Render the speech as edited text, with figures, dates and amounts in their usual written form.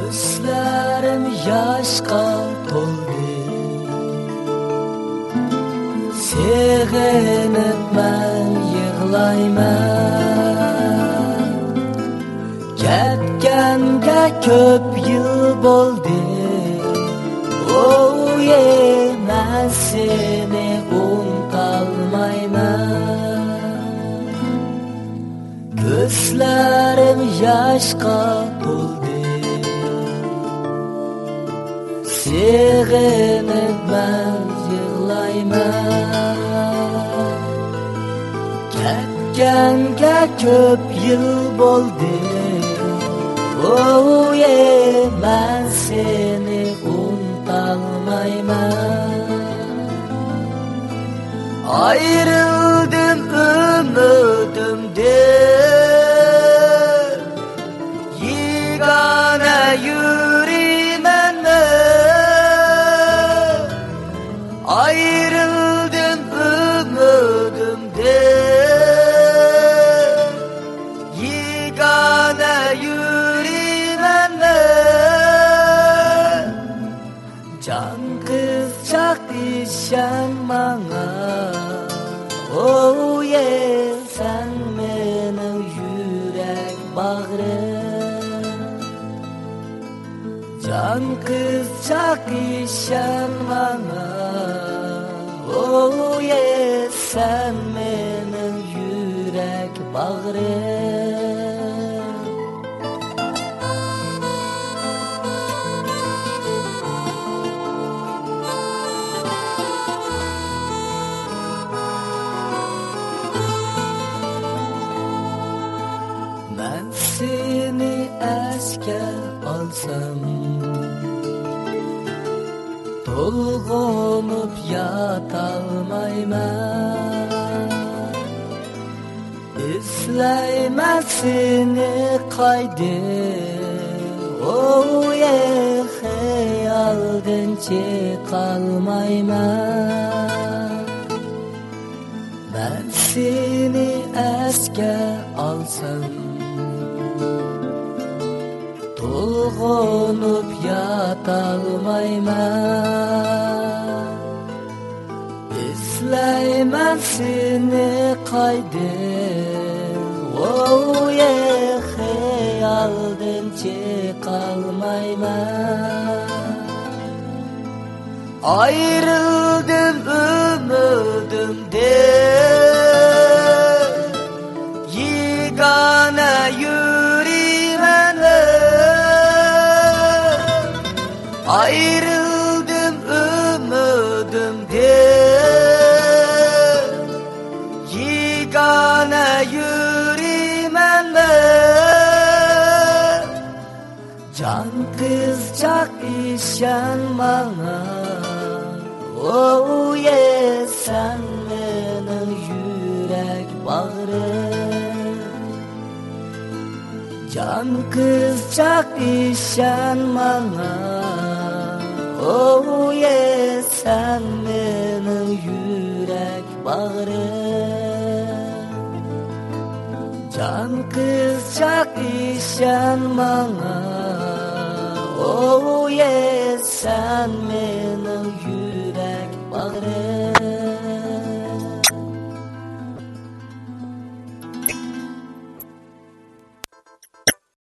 Gözlerim yaşqa toldu, seğenip ben yığlayman. Ketkenga köp yıl boldu, ben seni unutalmayman. Gözlerim yaşqa toldu, seğenip ben yığlayman. Ketkenga köp yıl boldu, ben seni unutalmayman. Ayrıldım ümidimden, yegane yüreğimden. Ayrıldım ümidimden, yegane yüreğimden. Can kızcak işen bana, sen benim yürek bağrım. Can kızcak işen bana, sen benim yürek bağrım. Ben seni eske alsam, dolgunup yatalmayman. İzleymen seni kaydı, hayalden çıkalmayman. Ben seni eske alsam, dolgunup yatalmayman. İzleymen seni kaydı, hayalden çıkalmayman. Ayrıldım ümidimden, yegane yüreğimden. Ayrıldım ümidimden, yegane yüreğimden. Can kızcak işen bana, sen benim yürek bağrım. Can kızcak işen bana, sen benim yürek bağrım. Can kızcak işen bana, sen benim yürek bağrım.